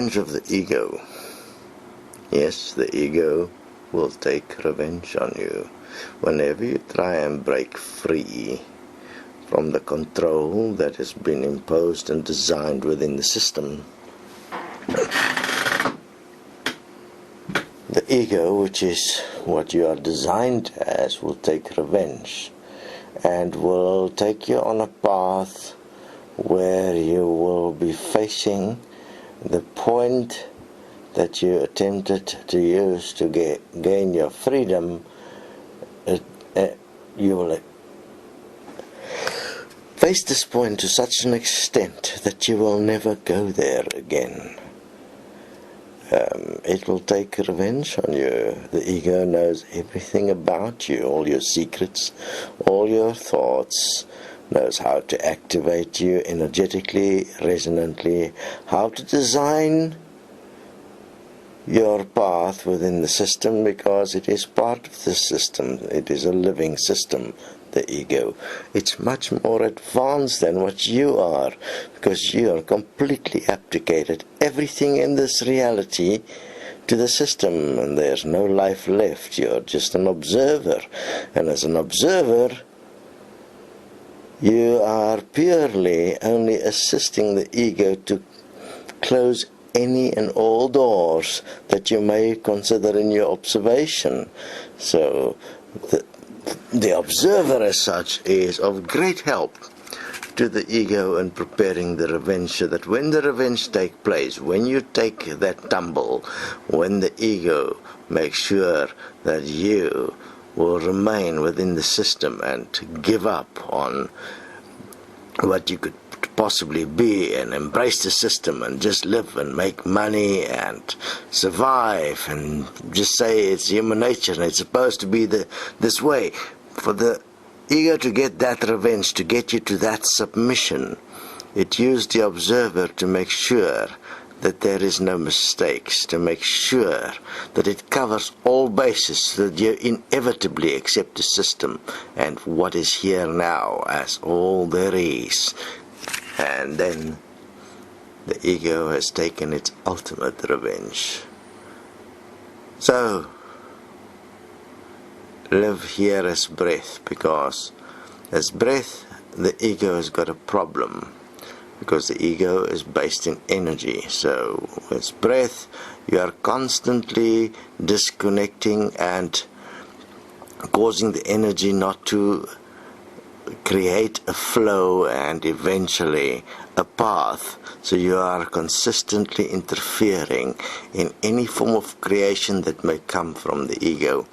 revenge of the ego. Yes, the ego will take revenge on you. Whenever you try and break free from the control that has been imposed and designed within the system, the ego, which is what you are designed as, will take revenge and will take you on a path where you will be facing the point that you attempted to use to gain your freedom. You will face this point to such an extent that you will never go there again. It will take revenge on you. The ego knows everything about you, all your secrets, all your thoughts, knows how to activate you energetically, resonantly, how to design your path within the system, because it is part of the system. It is a living system, the ego. It's much more advanced than what you are, because you are completely abdicated everything in this reality to the system, and there's no life left. You're just an observer, and as an observer you are purely only assisting the ego to close any and all doors that you may consider in your observation. So the observer as such is of great help to the ego in preparing the revenge, so that when the revenge takes place, when you take that tumble, when the ego makes sure that you will remain within the system and give up on what you could possibly be and embrace the system and just live and make money and survive and just say it's human nature and it's supposed to be this way. For the ego to get that revenge, to get you to that submission, it used the observer to make sure that there is no mistakes, to make sure that it covers all bases, so that you inevitably accept the system and what is here now as all there is. And then the ego has taken its ultimate revenge. So live here as breath, because as breath the ego has got a problem, because the ego is based in energy. So as breath you are constantly disconnecting and causing the energy not to create a flow and eventually a path. So you are consistently interfering in any form of creation that may come from the ego,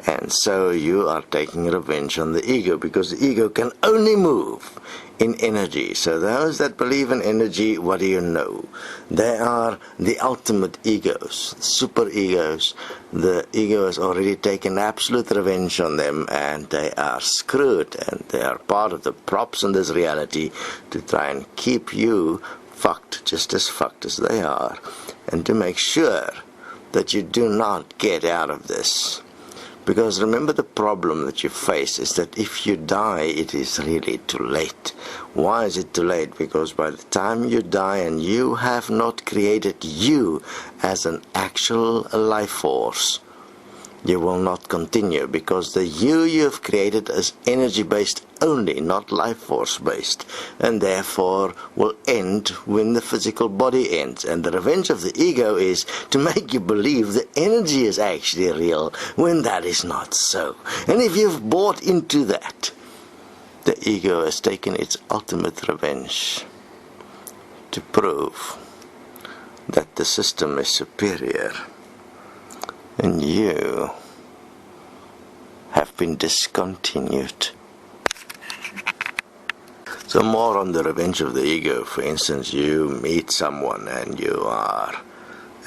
and so you are taking revenge on the ego, because the ego can only move in energy. So those that believe in energy, what do you know? They are the ultimate egos, super egos. The ego has already taken absolute revenge on them, and they are screwed, and they are part of the props in this reality to try and keep you fucked, just as fucked as they are, and to make sure that you do not get out of this. Because remember, the problem that you face is that if you die, it is really too late. Why is it too late? Because by the time you die and you have not created you as an actual life force, you will not continue, because the you have created is energy-based only, not life force-based, and therefore will end when the physical body ends. And the revenge of the ego is to make you believe the energy is actually real, when that is not so. And if you've bought into that, the ego has taken its ultimate revenge to prove that the system is superior, and you have been discontinued. So more on the revenge of the ego. For instance, you meet someone and you are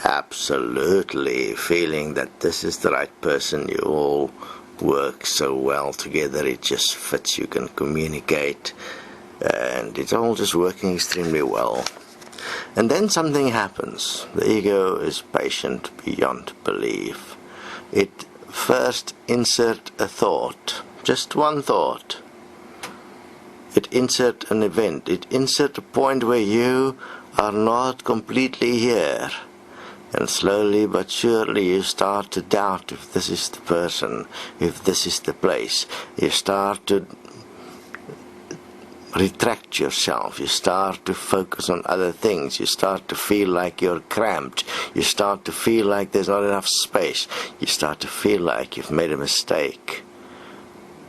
absolutely feeling that this is the right person. You all work so well together, it just fits, you can communicate, and it's all just working extremely well. And then something happens. The ego is patient beyond belief. It first insert a thought, just one thought. It insert an event. It insert a point where you are not completely here. And slowly but surely you start to doubt if this is the person, if this is the place. You start to retract yourself. You start to focus on other things. You start to feel like you're cramped. You start to feel like there's not enough space. You start to feel like you've made a mistake.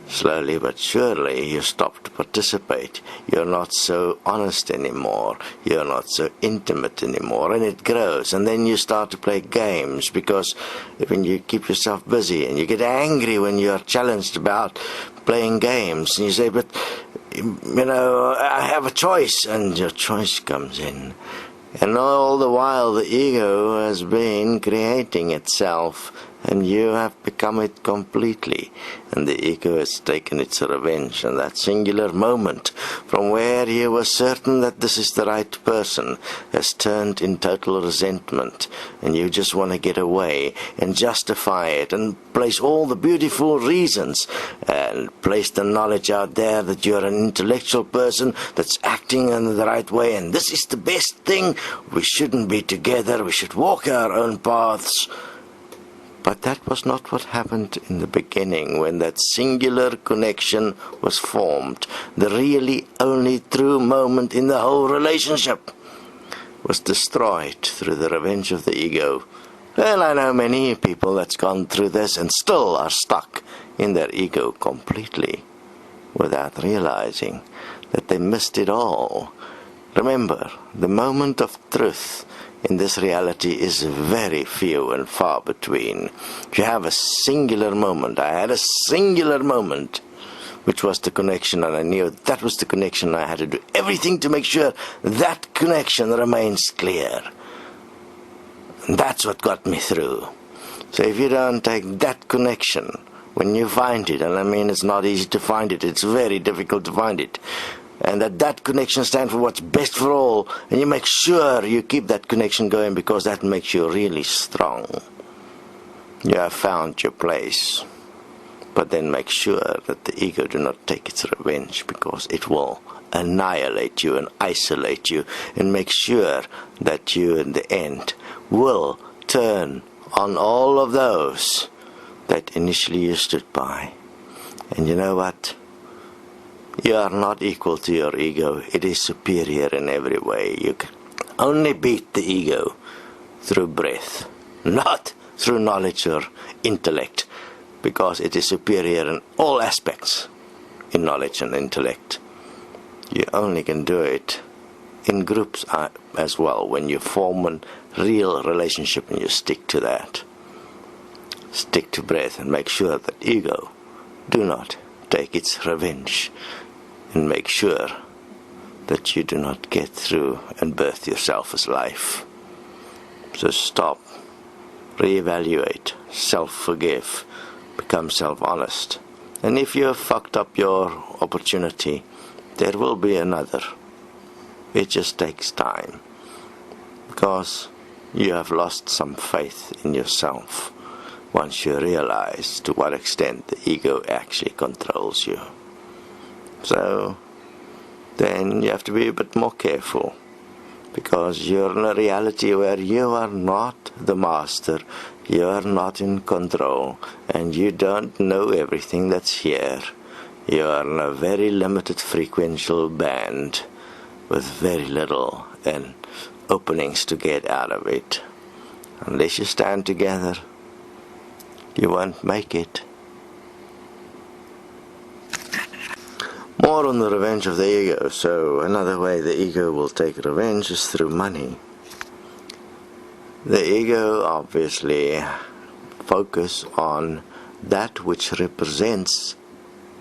Slowly but surely you stop to participate. You're not so honest anymore. You're not so intimate anymore, and it grows. And then you start to play games, because when you keep yourself busy, and you get angry when you're challenged about playing games, and you say, but I have a choice, and your choice comes in. And all the while the ego has been creating itself, and you have become it completely, and the ego has taken its revenge. And that singular moment from where you were certain that this is the right person has turned in total resentment, and you just want to get away and justify it and place all the beautiful reasons and place the knowledge out there that you're an intellectual person that's acting in the right way, and this is the best thing. We shouldn't be together. We should walk our own paths. But that was not what happened in the beginning, when that singular connection was formed. The really only true moment in the whole relationship was destroyed through the revenge of the ego. Well, I know many people that's gone through this and still are stuck in their ego completely, without realizing that they missed it all. Remember, the moment of truth in this reality is very few and far between. You have a singular moment. I had a singular moment, which was the connection, and I knew that was the connection. I had to do everything to make sure that connection remains clear. And that's what got me through. So if you don't take that connection, when you find it, and I mean it's not easy to find it, it's very difficult to find it, and that connection stands for what's best for all, and you make sure you keep that connection going, because that makes you really strong. You have found your place, but then make sure that the ego do not take its revenge, because it will annihilate you and isolate you, and make sure that you in the end will turn on all of those that initially you stood by. And you know what? You are not equal to your ego. It is superior in every way. You can only beat the ego through breath, not through knowledge or intellect, because it is superior in all aspects in knowledge and intellect. You only can do it in groups as well, when you form a real relationship and you stick to that. Stick to breath and make sure that ego do not take its revenge, and make sure that you do not get through and birth yourself as life. So stop, reevaluate, self-forgive, become self-honest. And if you have fucked up your opportunity, there will be another. It just takes time, because you have lost some faith in yourself once you realize to what extent the ego actually controls you. So then you have to be a bit more careful, because you're in a reality where you are not the master, you are not in control, and you don't know everything that's here. You are in a very limited frequential band with very little and openings to get out of it. Unless you stand together, you won't make it. More on the revenge of the ego. So another way the ego will take revenge is through money. The ego obviously focus on that which represents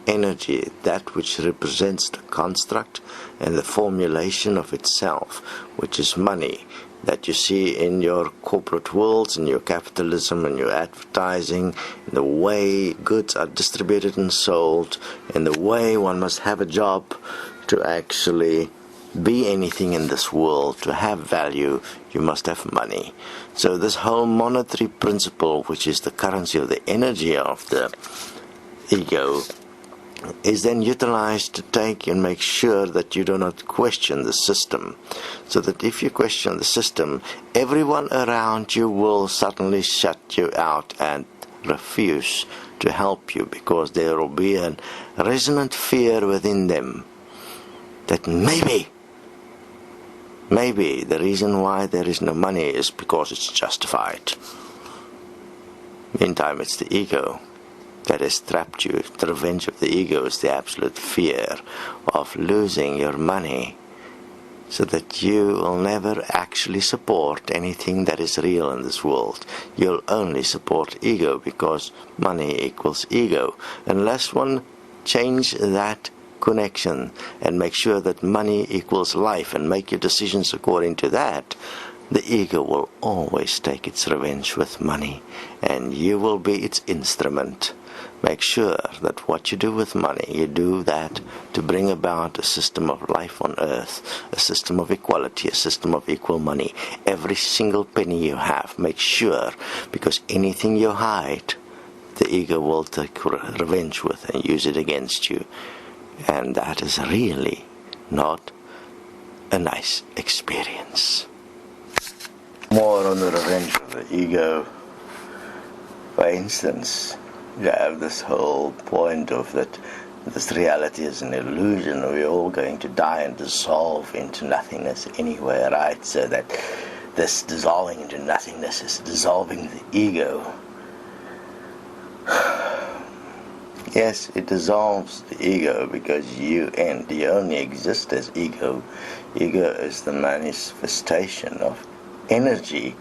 energy, that which represents the construct and the formulation of itself, which is money, that you see in your corporate worlds, in your capitalism, in your advertising, in the way goods are distributed and sold, in the way one must have a job to actually be anything in this world. To have value, you must have money. So this whole monetary principle, which is the currency of the energy of the ego, is then utilized to take and make sure that you do not question the system. So that if you question the system, everyone around you will suddenly shut you out and refuse to help you, because there will be a resonant fear within them that maybe the reason why there is no money is because it's justified. Meantime, it's the ego that has trapped you. The revenge of the ego is the absolute fear of losing your money, so that you will never actually support anything that is real in this world. You'll only support ego, because money equals ego. Unless one change that connection and make sure that money equals life and make your decisions according to that, the ego will always take its revenge with money, and you will be its instrument. Make sure that what you do with money, you do that to bring about a system of life on earth, a system of equality, a system of equal money. Every single penny you have, make sure, because anything you hide, the ego will take revenge with and use it against you. And that is really not a nice experience. More on the revenge of the ego. For instance, you have this whole point of that this reality is an illusion. We're all going to die and dissolve into nothingness anyway, right? So that this dissolving into nothingness is dissolving the ego. Yes, it dissolves the ego, because you only exist as ego. Ego is the manifestation of energy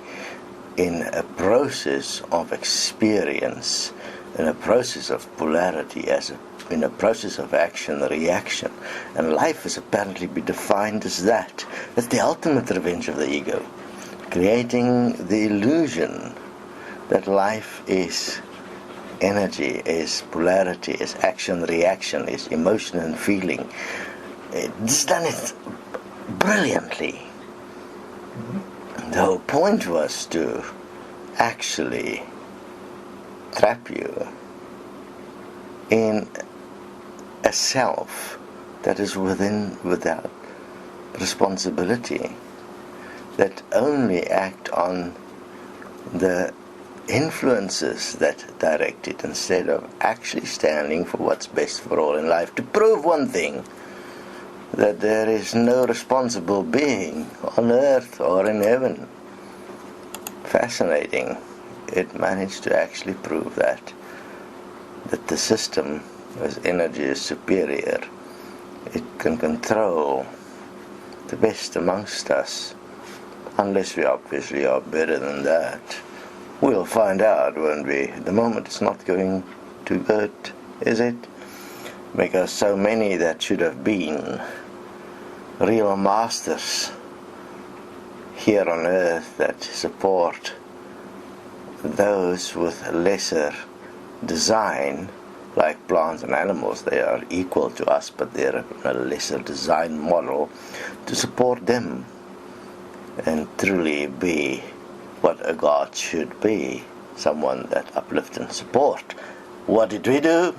in a process of experience, in a process of polarity, in a process of action-reaction. And life is apparently be defined as that. That's the ultimate revenge of the ego, creating the illusion that life is energy, is polarity, is action-reaction, is emotion and feeling. It's done it brilliantly. The whole point was to actually trap you in a self that is without responsibility, that only act on the influences that direct it, instead of actually standing for what's best for all in life, to prove one thing, that there is no responsible being on earth or in heaven. Fascinating. It managed to actually prove that the system, as energy is superior, it can control the best amongst us, unless we obviously are better than that. We'll find out, won't we? At the moment it's not going too good, is it? Because so many that should have been real masters here on earth that support those with lesser design, like plants and animals, they are equal to us, but they're a lesser design model to support them and truly be what a god should be, someone that uplifts and support. What did we do?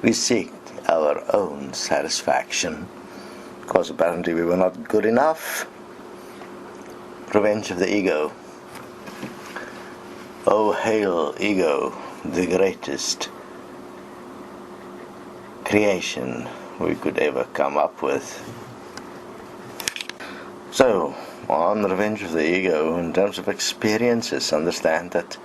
We seek our own satisfaction, because apparently we were not good enough. Revenge of the ego. Oh, hail ego, the greatest creation we could ever come up with. So, on the revenge of the ego, in terms of experiences, understand that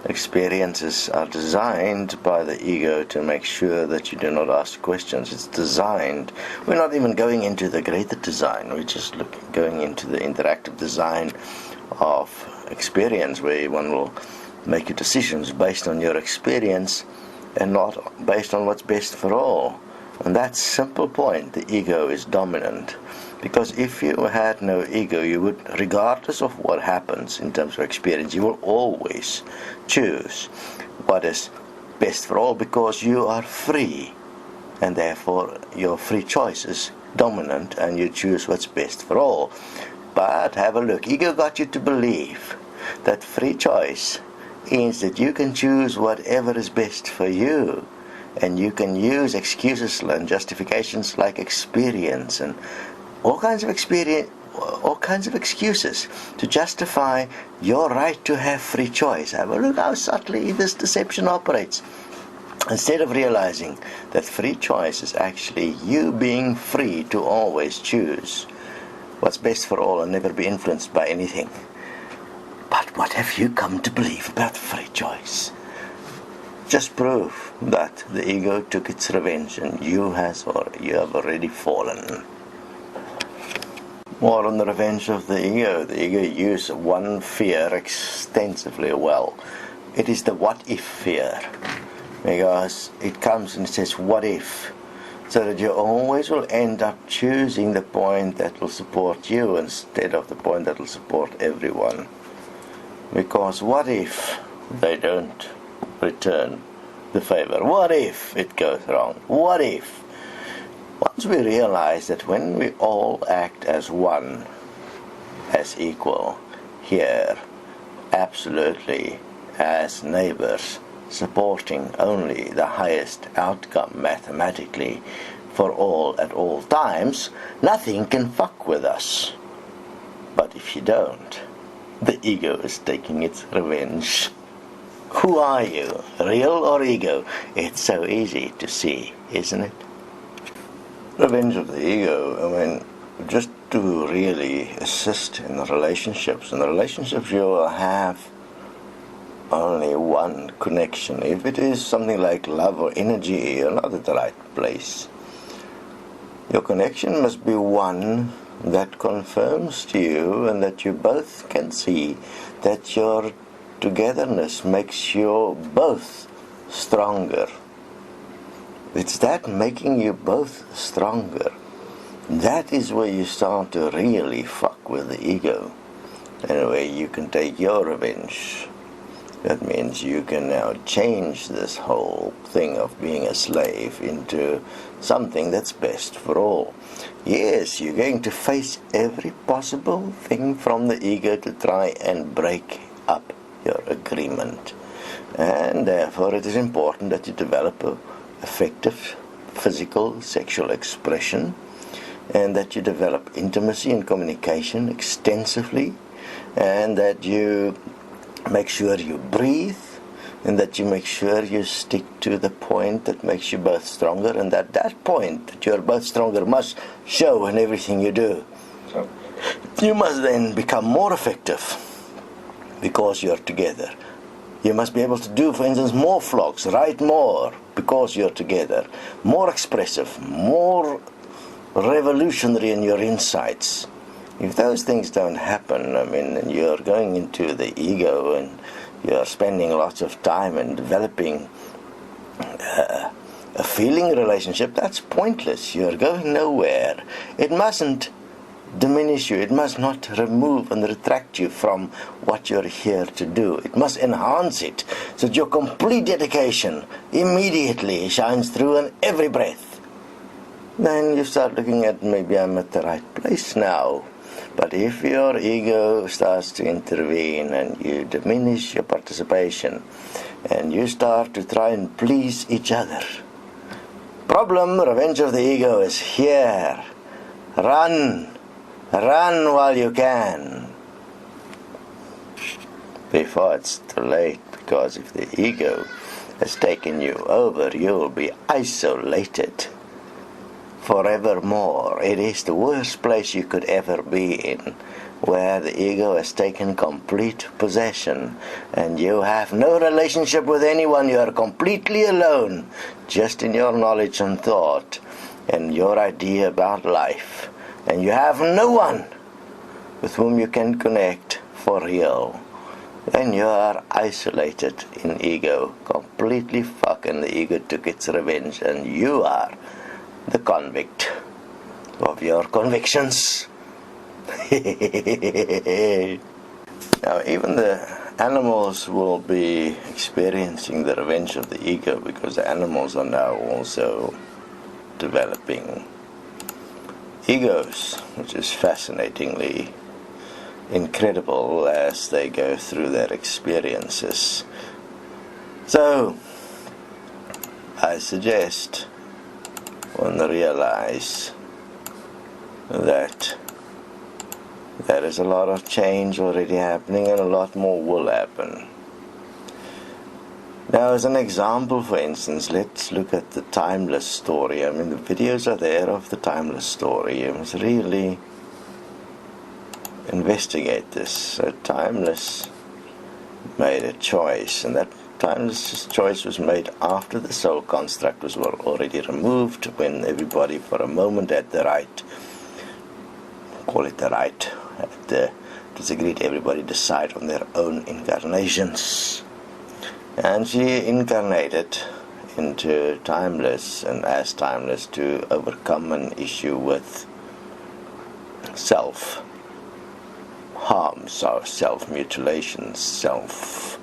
experiences are designed by the ego to make sure that you do not ask questions. It's designed. We're not even going into the greater design. We're just going into the interactive design of experience, where one will make your decisions based on your experience and not based on what's best for all. And that simple point, the ego is dominant. Because if you had no ego, you would, regardless of what happens in terms of experience, you will always choose what is best for all, because you are free, and therefore your free choice is dominant and you choose what's best for all. But have a look, ego got you to believe that free choice means that you can choose whatever is best for you, And you can use excuses and justifications like experience and all kinds of excuses to justify your right to have free choice. Have a look how subtly this deception operates. Instead of realizing that free choice is actually you being free to always choose what's best for all and never be influenced by anything. But what have you come to believe about free choice? Just prove that the ego took its revenge and you have already fallen. More on the revenge of the ego. The ego uses one fear extensively well. It is the what if fear. Because it comes and it says what if. So that you always will end up choosing the point that will support you instead of the point that will support everyone. Because what if they don't return the favor? What if it goes wrong? What if? Once we realize that when we all act as one, as equal, here, absolutely as neighbors, supporting only the highest outcome mathematically for all at all times, nothing can fuck with us. But if you don't, the ego is taking its revenge. Who are you, real or ego? It's so easy to see, isn't it? Revenge of the ego, just to really assist in the relationships. In the relationships you will have only one connection. If it is something like love or energy, you're not at the right place. Your connection must be one that confirms to you and that you both can see that your togetherness makes you both stronger. It's that making you both stronger. That is where you start to really fuck with the ego, and where you can take your revenge. That means you can now change this whole thing of being a slave into something that's best for all. Yes, you're going to face every possible thing from the ego to try and break up your agreement. And therefore it is important that you develop a effective physical sexual expression, and that you develop intimacy and communication extensively, and that you make sure you breathe, and that you make sure you stick to the point that makes you both stronger, and that point that you're both stronger must show in everything you do. So you must then become more effective because you're together. You must be able to do, for instance, more vlogs, write more because you're together, more expressive, more revolutionary in your insights. If those things don't happen, and you're going into the ego and you're spending lots of time in developing a feeling relationship, that's pointless. You're going nowhere. It mustn't diminish you. It must not remove and retract you from what you're here to do. It must enhance it, so that your complete dedication immediately shines through in every breath. Then you start looking at, maybe I'm at the right place now. But if your ego starts to intervene and you diminish your participation and you start to try and please each other, problem, revenge of the ego is here. Run while you can, before it's too late, because if the ego has taken you over, you'll be isolated forevermore. It is the worst place you could ever be in, where the ego has taken complete possession and you have no relationship with anyone. You are completely alone, just in your knowledge and thought and your idea about life, and you have no one with whom you can connect for real. Then you are isolated in ego, completely fucking. The ego took its revenge, and you are the convict of your convictions. Now, even the animals will be experiencing the revenge of the ego, because the animals are now also developing egos, which is fascinatingly incredible as they go through their experiences. So, I suggest one realize that there is a lot of change already happening and a lot more will happen. Now, as an example, for instance, let's look at the timeless story. I mean, the videos are there of the timeless story. You must really investigate this. So timeless made a choice, and that timeless choice was made after the soul construct was already removed, when everybody for a moment had the right, call it the right, it was agreed everybody decide on their own incarnations. And she incarnated into timeless, and as timeless, to overcome an issue with self-harm, so self-mutilation, self-abuse.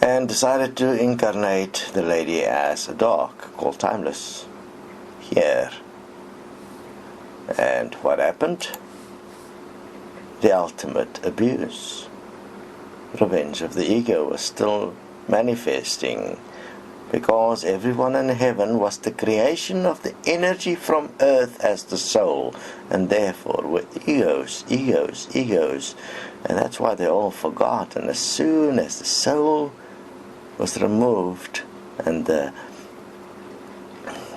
And decided to incarnate the lady as a dog called Timeless here. And what happened? The ultimate abuse. Revenge of the ego was still manifesting, because everyone in heaven was the creation of the energy from earth as the soul, and therefore were egos. And that's why they all forgot. And as soon as the soul was removed, and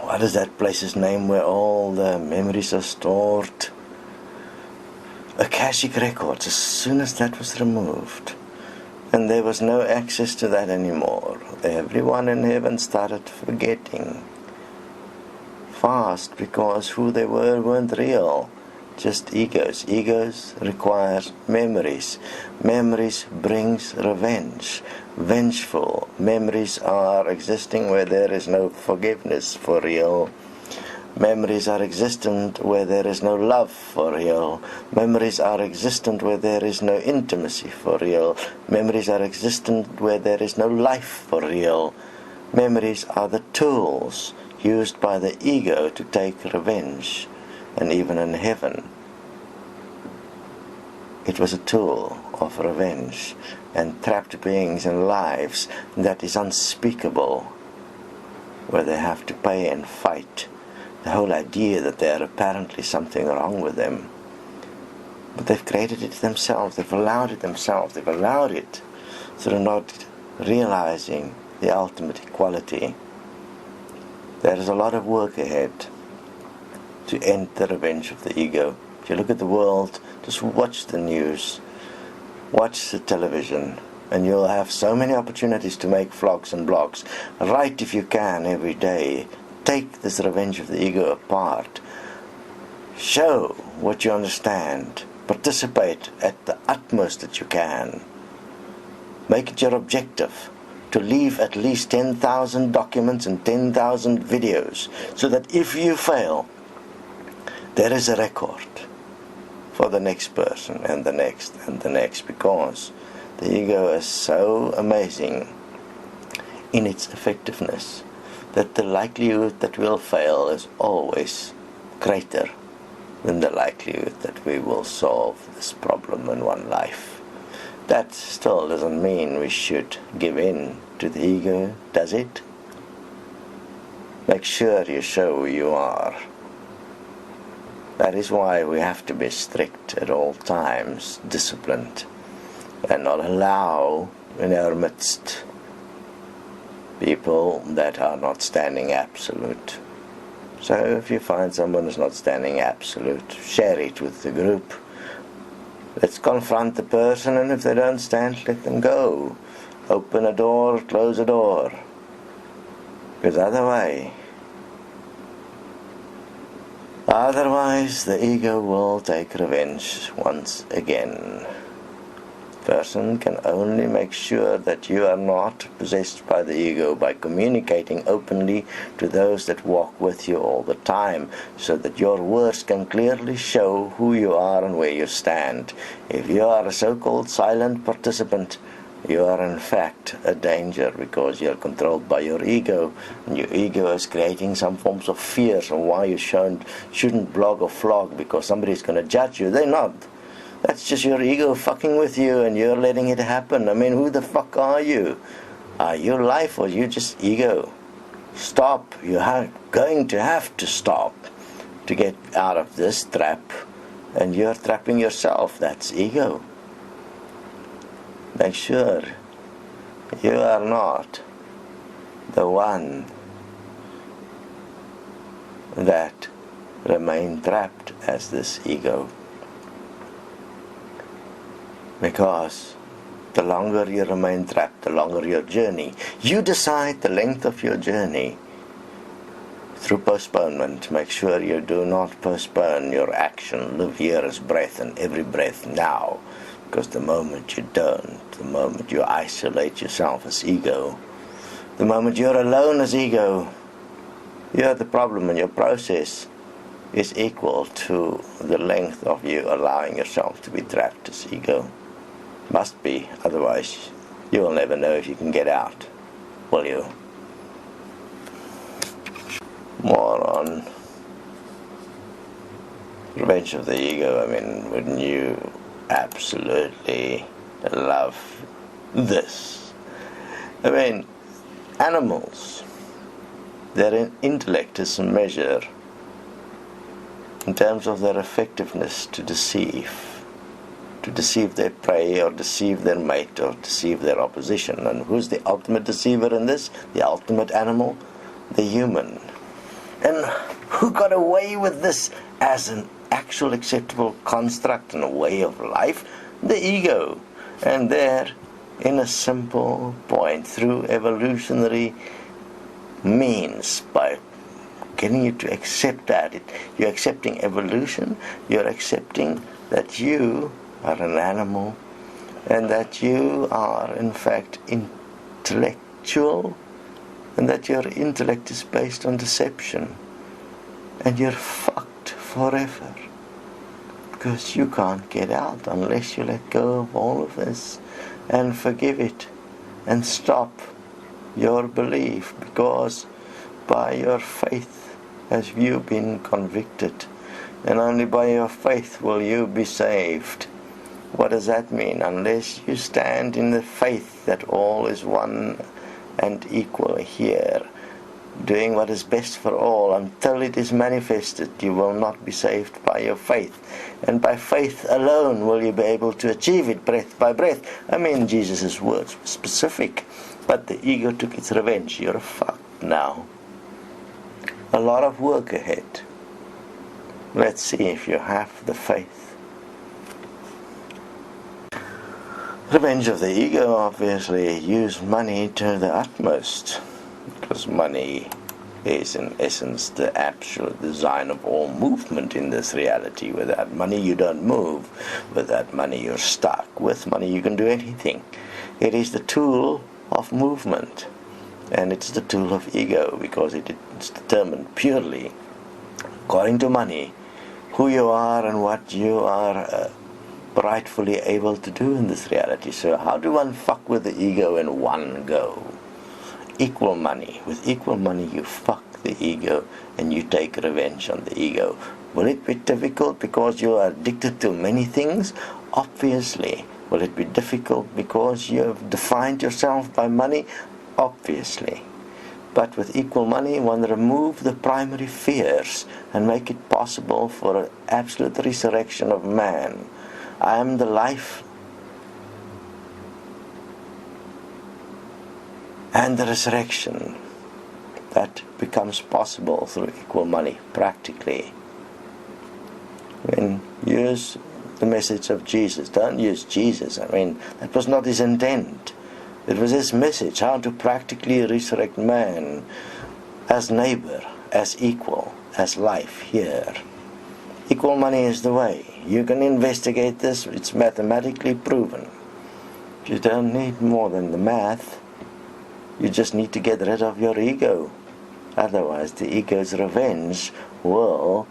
what is that place's name where all the memories are stored? Akashic records. As soon as that was removed, and there was no access to that anymore, everyone in heaven started forgetting fast, because who they were weren't real, just egos. Egos requires memories. Memories brings revenge. Vengeful memories are existing where there is no forgiveness for real. Memories are existent where there is no love for real. Memories are existent where there is no intimacy for real. Memories are existent where there is no life for real. Memories are the tools used by the ego to take revenge. And even in heaven, it was a tool of revenge, and trapped beings in lives that is unspeakable, where they have to pay and fight. The whole idea that there apparently something wrong with them, but they've created it themselves. They've allowed it themselves. They've allowed it through not realizing the ultimate equality. There is a lot of work ahead to end the revenge of the ego. If you look at the world, just watch the news, watch the television, and you'll have so many opportunities to make vlogs and blogs. Write if you can every day. Take this revenge of the ego apart. Show what you understand. Participate at the utmost that you can. Make it your objective to leave at least 10,000 documents and 10,000 videos, so that if you fail, there is a record for the next person and the next and the next, because the ego is so amazing in its effectiveness that the likelihood that we'll fail is always greater than the likelihood that we will solve this problem in one life. That still doesn't mean we should give in to the ego, does it? Make sure you show who you are. That is why we have to be strict at all times, disciplined, and not allow in our midst people that are not standing absolute. So if you find someone who's not standing absolute, share it with the group. Let's confront the person, and if they don't stand, let them go. Open a door, close a door. Because otherwise the ego will take revenge once again. Person can only make sure that you are not possessed by the ego by communicating openly to those that walk with you all the time, so that your words can clearly show who you are and where you stand. If you are a so-called silent participant, you are in fact a danger, because you are controlled by your ego, and your ego is creating some forms of fears of why you shouldn't blog or vlog, because somebody is going to judge you. They're not. That's just your ego fucking with you and you're letting it happen. I mean, who the fuck are you? Are you life or are you just ego? Stop. You're going to have to stop to get out of this trap, and you're trapping yourself. That's ego. Make sure you are not the one that remain trapped as this ego. Because the longer you remain trapped, the longer your journey. You decide the length of your journey through postponement. Make sure you do not postpone your action. Live here as breath, and every breath now. Because the moment you don't, the moment you isolate yourself as ego, the moment you're alone as ego, you're the problem, and your process is equal to the length of you allowing yourself to be trapped as ego. Must be, otherwise you will never know if you can get out, will you? More on revenge of the ego. I mean, wouldn't you absolutely love this? I mean, animals, their intellect is a measure in terms of their effectiveness to deceive their prey or deceive their mate or deceive their opposition. And who's the ultimate deceiver in this? The ultimate animal? The human. And who got away with this as an actual acceptable construct and a way of life? The ego. And there, in a simple point, through evolutionary means, by getting you to accept that, you're accepting evolution, you're accepting that you are an animal, and that you are in fact intellectual, and that your intellect is based on deception, and you're fucked forever, because you can't get out unless you let go of all of this and forgive it and stop your belief, because by your faith has you been convicted, and only by your faith will you be saved. What does that mean? Unless you stand in the faith that all is one and equal here, doing what is best for all until it is manifested, you will not be saved by your faith. And by faith alone will you be able to achieve it, breath by breath. I mean, Jesus' words were specific, but the ego took its revenge. You're fucked now. A lot of work ahead. Let's see if you have the faith. Revenge of the ego, obviously, use money to the utmost, because money is in essence the absolute design of all movement in this reality. Without money you don't move. Without money you're stuck. With money you can do anything. It is the tool of movement, and it's the tool of ego, because it's determined purely according to money who you are and what you are rightfully able to do in this reality. So how do one fuck with the ego in one go? Equal money. With equal money you fuck the ego and you take revenge on the ego. Will it be difficult because you are addicted to many things? Obviously. Will it be difficult because you have defined yourself by money? Obviously. But with equal money, one remove the primary fears and make it possible for an absolute resurrection of man. I am the life and the resurrection that becomes possible through equal money, practically. When use the message of Jesus, don't use Jesus. I mean, that was not his intent. It was his message, how to practically resurrect man as neighbor, as equal, as life here. Equal money is the way. You can investigate this, it's mathematically proven. You don't need more than the math. You just need to get rid of your ego. Otherwise, the ego's revenge will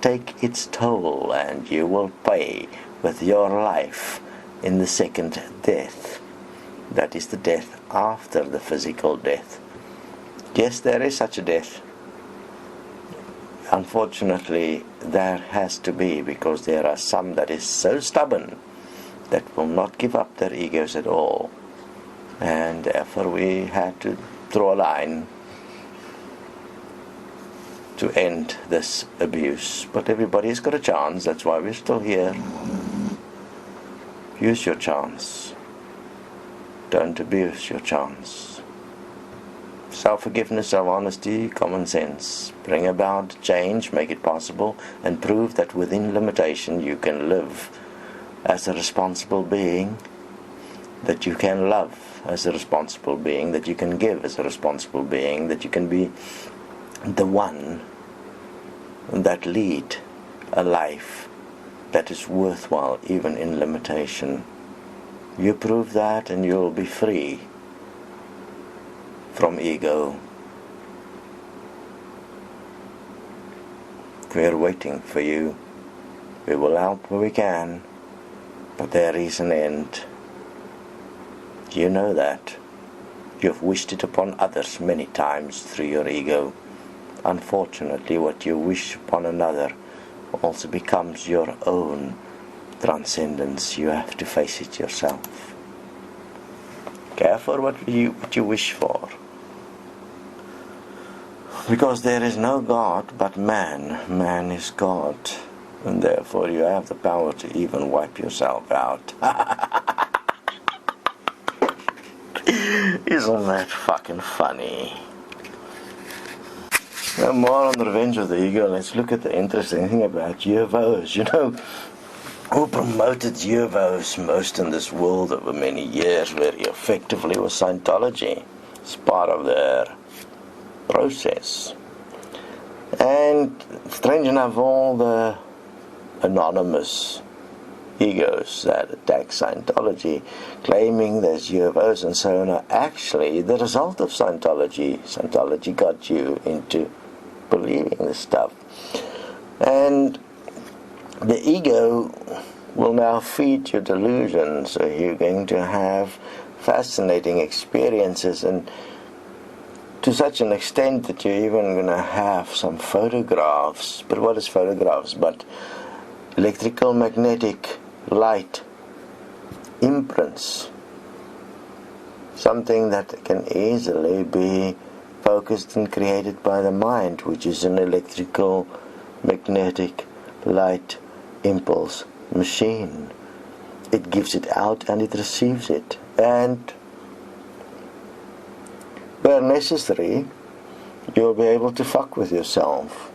take its toll, and you will pay with your life in the second death. That is the death after the physical death. Yes, there is such a death. unfortunately, that has to be, because there are some that is so stubborn that will not give up their egos at all. And therefore we had to draw a line to end this abuse. But everybody's got a chance, that's why we're still here. Use your chance. Don't abuse your chance. Self-forgiveness, self-honesty, common sense. Bring about change, make it possible, and prove that within limitation you can live as a responsible being, that you can love as a responsible being, that you can give as a responsible being, that you can be the one that lead a life that is worthwhile even in limitation. You prove that and you'll be free from ego. We're waiting for you. We will help where we can, but there is an end. You know that. You've wished it upon others many times through your ego. Unfortunately, what you wish upon another also becomes your own transcendence. You have to face it yourself. Care for what you wish for. Because there is no God but man. Man is God. And therefore you have the power to even wipe yourself out. Isn't that fucking funny? Now more on the revenge of the ego, let's look at the interesting thing about UFOs. You know, who promoted UFOs most in this world over many years very effectively was Scientology. It's part of their process. And strange enough, all the anonymous egos that attack Scientology, claiming there's UFOs and so on, are actually the result of Scientology. Scientology got you into believing this stuff. And the ego will now feed your delusion, so you're going to have fascinating experiences, and to such an extent that you're even going to have some photographs. But what is photographs? But electrical magnetic light imprints, something that can easily be focused and created by the mind, which is an electrical magnetic light impulse machine. It gives it out and it receives it, and where necessary you'll be able to fuck with yourself.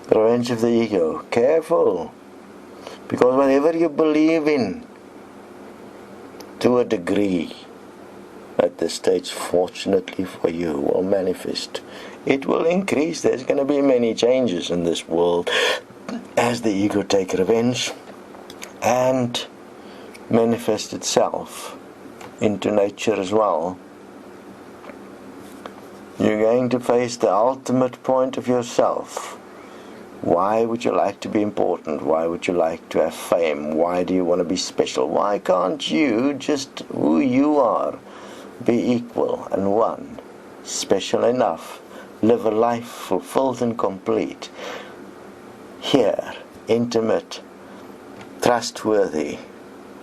Revenge of the ego. Careful, because whatever you believe in, to a degree, at this stage, fortunately for you, will manifest. It will increase. There's going to be many changes in this world as the ego take revenge and manifest itself into nature as well. You're going to face the ultimate point of yourself. Why would you like to be important? Why would you like to have fame? Why do you want to be special? Why can't you, just who you are, be equal and one, special enough, live a life fulfilled and complete, here, intimate, trustworthy,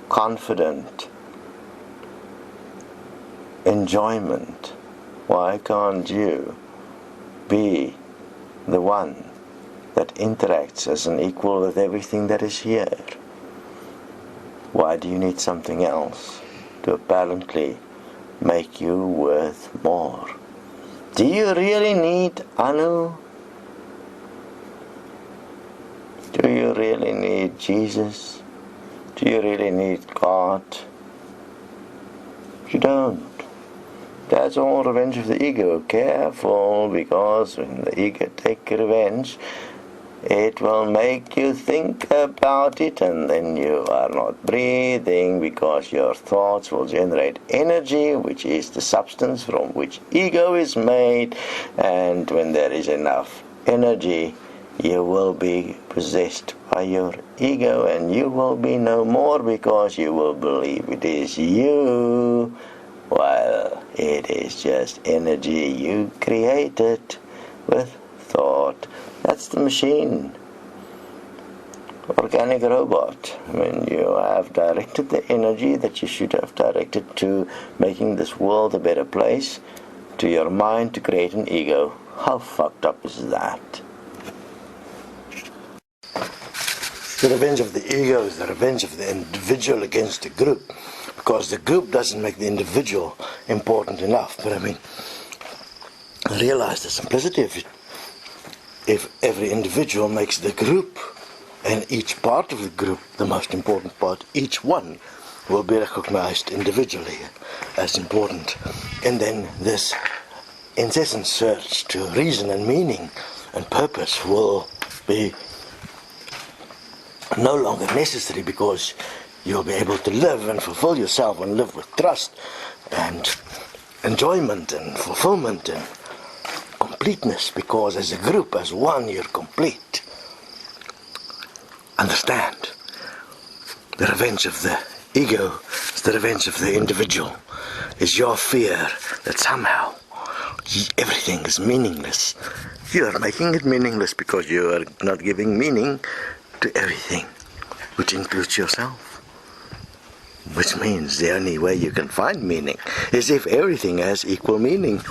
confident, enjoyment? Why can't you be the one that interacts as an equal with everything that is here? Why do you need something else to apparently make you worth more? Do you really need Anu? Do you really need Jesus? Do you really need God? You don't. That's all revenge of the ego. Careful, because when the ego takes revenge, it will make you think about it, and then you are not breathing, because your thoughts will generate energy, which is the substance from which ego is made. And when there is enough energy, you will be possessed by your ego, and you will be no more, because you will believe it is you, while it is just energy you created with thought. That's the machine. Organic robot. I mean, you have directed the energy that you should have directed to making this world a better place, to your mind to create an ego. How fucked up is that? The revenge of the ego is the revenge of the individual against the group, because the group doesn't make the individual important enough. But I mean, realize the simplicity of it. If every individual makes the group, and each part of the group, the most important part, each one will be recognized individually as important. And then this incessant search to reason and meaning and purpose will be no longer necessary, because you'll be able to live and fulfill yourself and live with trust and enjoyment and fulfillment and completeness, because as a group, as one, you're complete. Understand, the revenge of the ego is the revenge of the individual, is your fear that somehow everything is meaningless. You are making it meaningless because you are not giving meaning to everything, which includes yourself. Which means the only way you can find meaning is if everything has equal meaning.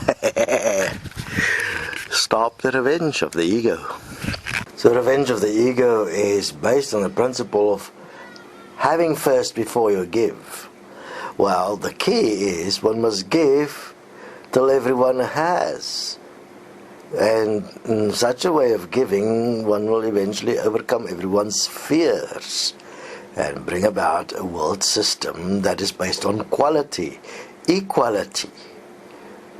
Stop the revenge of the ego. So the revenge of the ego is based on the principle of having first before you give. Well, the key is one must give till everyone has. And in such a way of giving, one will eventually overcome everyone's fears and bring about a world system that is based on quality, equality,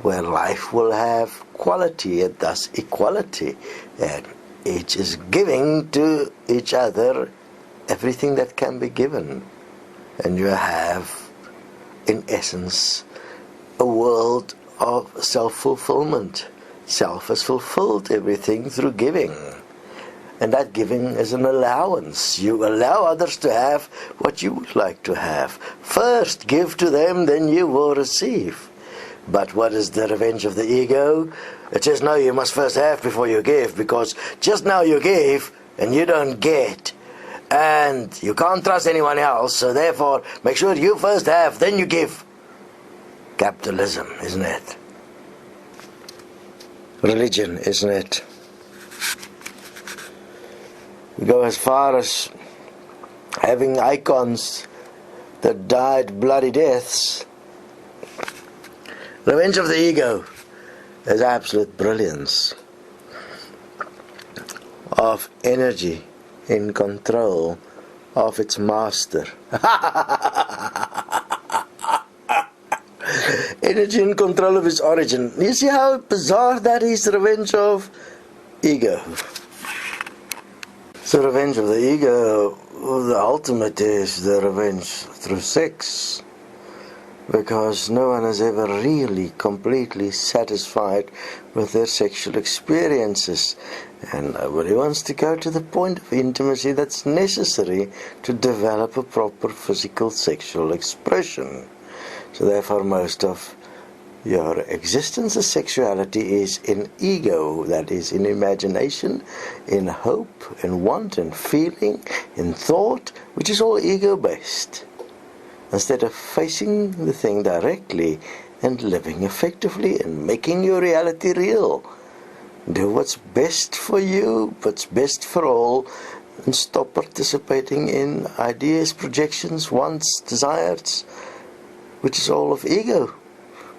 where life will have quality and thus equality, and each is giving to each other everything that can be given. And you have, in essence, a world of self-fulfillment. Self has fulfilled everything through giving. And that giving is an allowance. You allow others to have what you would like to have. First give to them, then you will receive. But what is the revenge of the ego? It says, no, you must first have before you give, because just now you give and you don't get. And you can't trust anyone else, so therefore make sure you first have, then you give. Capitalism, isn't it? Religion, isn't it? We go as far as having icons that died bloody deaths. Revenge of the ego is absolute brilliance of energy in control of its master. Energy in control of its origin. You see how bizarre that is, the revenge of ego. So revenge of the ego, the ultimate is the revenge through sex. Because no one is ever really completely satisfied with their sexual experiences, and nobody wants to go to the point of intimacy that's necessary to develop a proper physical sexual expression. So therefore most of your existence as sexuality is in ego, that is in imagination, in hope, in want, in feeling, in thought, which is all ego-based. Instead of facing the thing directly and living effectively and making your reality real. Do what's best for you, what's best for all, and stop participating in ideas, projections, wants, desires, which is all of ego.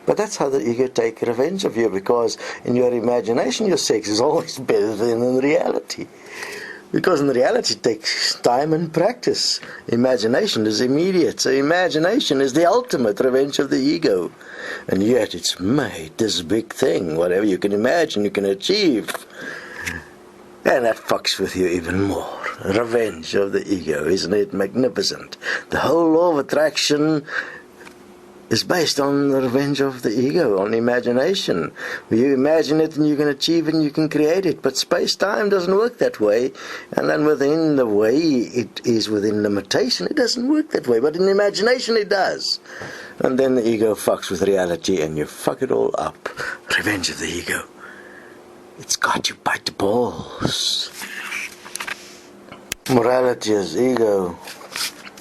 But that's how the ego takes revenge of you, because in your imagination your sex is always better than in reality. Because in reality it takes time and practice. Imagination is immediate. So imagination is the ultimate revenge of the ego. And yet it's made this big thing. Whatever you can imagine, you can achieve. And that fucks with you even more. Revenge of the ego. Isn't it magnificent? The whole law of attraction is based on the revenge of the ego, on imagination. You imagine it and you can achieve it and you can create it. But space-time doesn't work that way. And then within the way it is within limitation, it doesn't work that way. But in imagination it does. And then the ego fucks with reality and you fuck it all up. Revenge of the ego. It's got you by the balls. Morality is ego.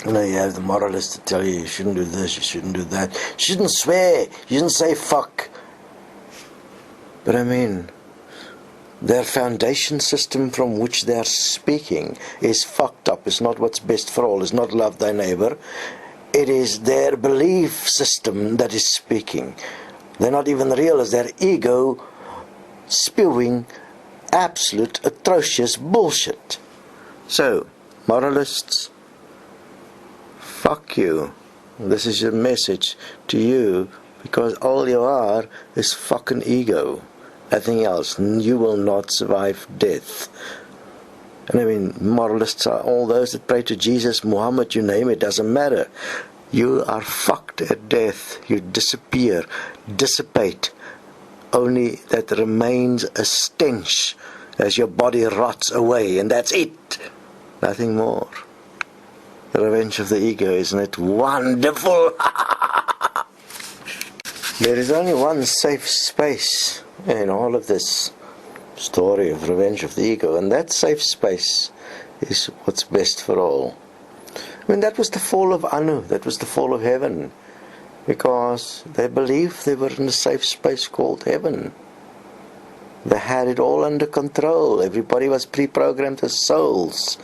You know, you have the moralist to tell you shouldn't do this, you shouldn't do that. You shouldn't swear, you shouldn't say fuck. But I mean, their foundation system from which they are speaking is fucked up. It's not what's best for all. It's not love thy neighbor. It is their belief system that is speaking. They're not even real. It's their ego spewing absolute atrocious bullshit. So, moralists, fuck you. This is your message to you, because all you are is fucking ego. Nothing else. You will not survive death. And I mean, moralists are all those that pray to Jesus, Muhammad, you name it, doesn't matter. You are fucked at death. You disappear, dissipate. Only that remains a stench as your body rots away, and that's it. Nothing more. The revenge of the ego, isn't it wonderful? There is only one safe space in all of this story of revenge of the ego, and that safe space is what's best for all. I mean, that was the fall of Anu, that was the fall of heaven, because they believed they were in a safe space called heaven. They had it all under control. Everybody was pre-programmed as souls.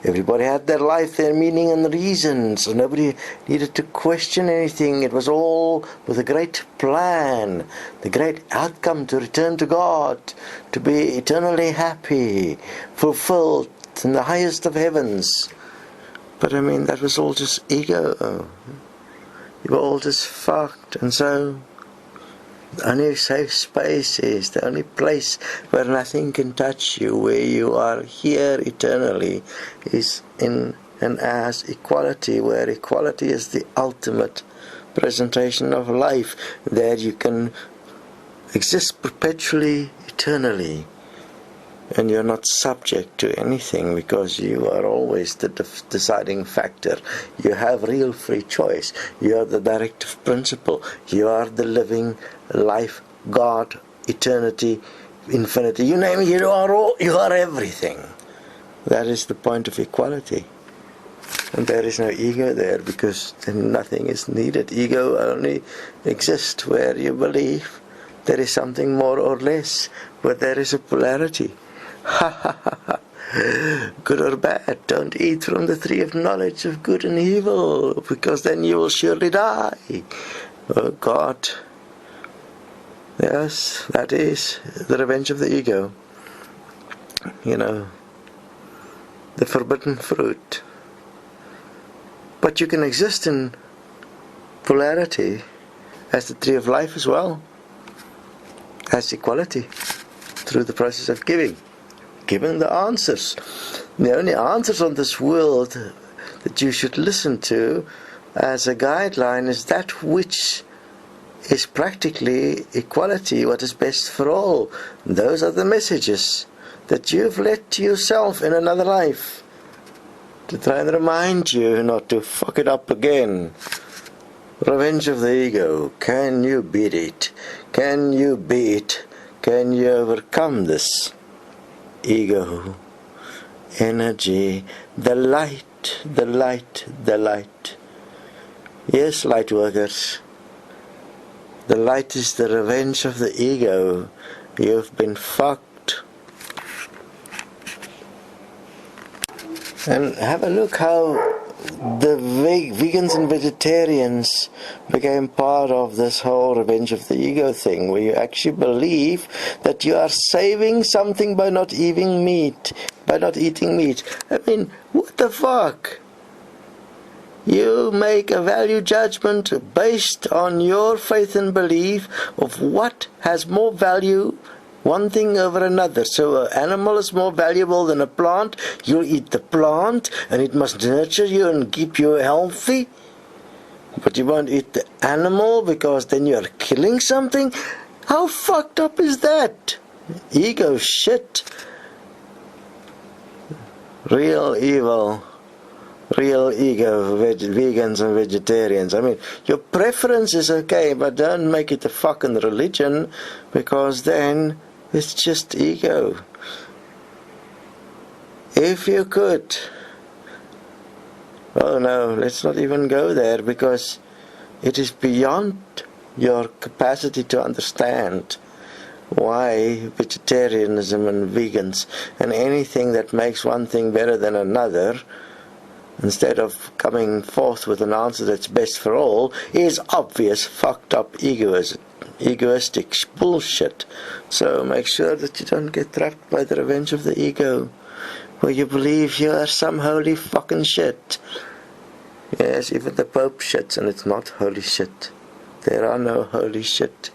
Everybody had their life, their meaning and reasons. So nobody needed to question anything. It was all with a great plan, the great outcome to return to God, to be eternally happy, fulfilled in the highest of heavens. But I mean, that was all just ego. You were all just fucked. And so the only safe space is the only place where nothing can touch you, where you are here eternally, is in and as equality, where equality is the ultimate presentation of life, there you can exist perpetually, eternally, and you're not subject to anything, because you are always the deciding factor. You have real free choice. You are the directive principle. You are the living life, God, eternity, infinity. You name it, you are everything. That is the point of equality. And there is no ego there, because then nothing is needed. Ego only exists where you believe there is something more or less, where there is a polarity. Good or bad, don't eat from the tree of knowledge of good and evil, because then you will surely die. Oh God. Yes, that is the revenge of the ego. You know, the forbidden fruit. But you can exist in polarity as the tree of life as well, as equality, through the process of giving the answers. The only answers on this world that you should listen to as a guideline is that which is practically equality, what is best for all. Those are the messages that you've led to yourself in another life, to try and remind you not to fuck it up again. Revenge of the ego. Can you beat it? Can you be it? Can you overcome this ego energy? The light, the light, the light. Yes, light workers. The light is the revenge of the ego. You've been fucked. And have a look how the vegans and vegetarians became part of this whole revenge of the ego thing, where you actually believe that you are saving something by not eating meat. I mean, what the fuck? You make a value judgment based on your faith and belief of what has more value, one thing over another. So an animal is more valuable than a plant. You'll eat the plant, and it must nurture you and keep you healthy. But you won't eat the animal because then you're killing something? How fucked up is that? Ego shit. Real evil. Real ego, vegans and vegetarians. I mean, your preference is okay, but don't make it a fucking religion, because then It's just ego. If you could, oh no, let's not even go there, because it is beyond your capacity to understand why vegetarianism and vegans and anything that makes one thing better than another, instead of coming forth with an answer that's best for all, is obvious fucked up egoistic bullshit. So make sure that you don't get trapped by the revenge of the ego, where you believe you are some holy fucking shit. Yes, even the Pope shits, and it's not holy shit. There are no holy shit.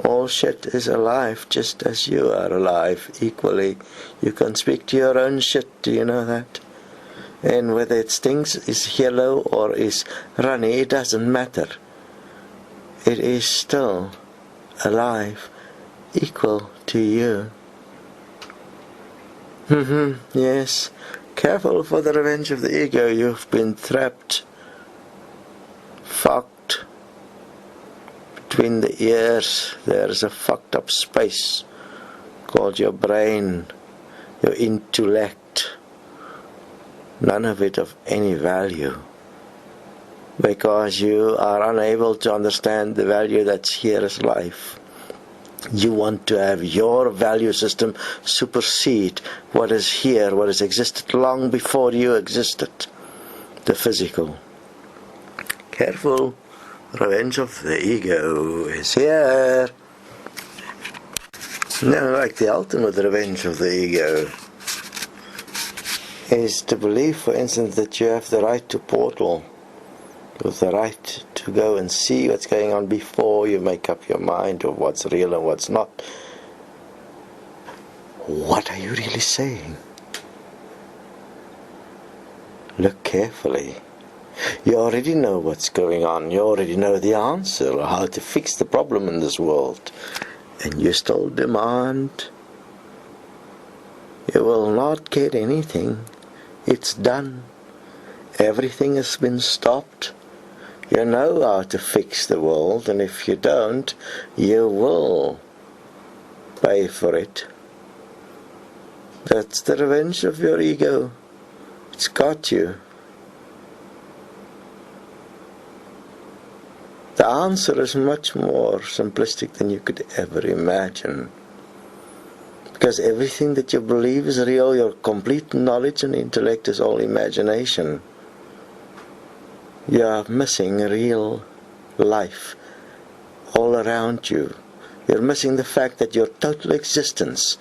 All shit is alive, just as you are alive equally. You can speak to your own shit, do you know that? And whether it stinks, is yellow or is runny, it doesn't matter. It is still alive, equal to you. Yes. Careful for the revenge of the ego. You've been trapped, fucked. Between the ears, there is a fucked up space called your brain, your intellect. None of it of any value, because you are unable to understand the value that's here as life. You want to have your value system supersede what is here, what has existed long before you existed, the physical. Careful, revenge of the ego is here. No, like the ultimate revenge of the ego is to believe, for instance, that you have the right to portal, with the right to go and see what's going on before you make up your mind of what's real and what's not. What are you really saying? Look carefully. You already know what's going on. You already know the answer, or how to fix the problem in this world. And you still demand. You will not get anything. It's done. Everything has been stopped. You know how to fix the world, and if you don't, you will pay for it. That's the revenge of your ego. It's got you. The answer is much more simplistic than you could ever imagine. Because everything that you believe is real, your complete knowledge and intellect is all imagination. You are missing real life all around you. You're missing the fact that your total existence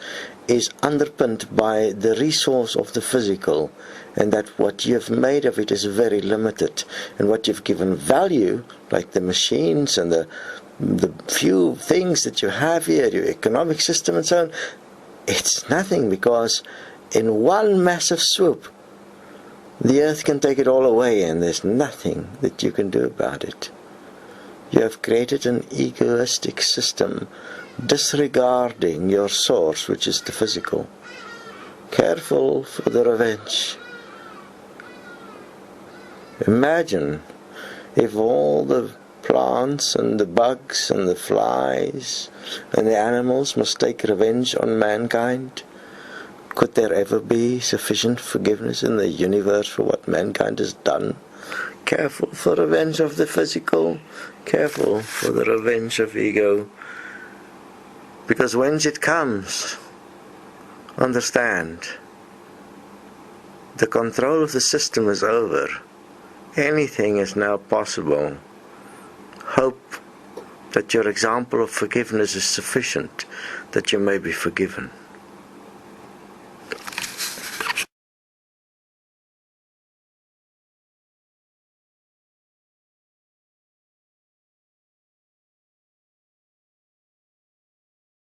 is underpinned by the resource of the physical, and that what you've made of it is very limited, and what you've given value, like the machines and the few things that you have here, your economic system and so on, it's nothing, because in one massive swoop the earth can take it all away, and there's nothing that you can do about it. You have created an egoistic system, disregarding your source, which is the physical. Careful for the revenge. Imagine if all the plants and the bugs and the flies and the animals must take revenge on mankind. Could there ever be sufficient forgiveness in the universe for what mankind has done? Careful for revenge of the physical. Careful for the revenge of ego. Because when it comes, understand, the control of the system is over. Anything is now possible. Hope that your example of forgiveness is sufficient, that you may be forgiven.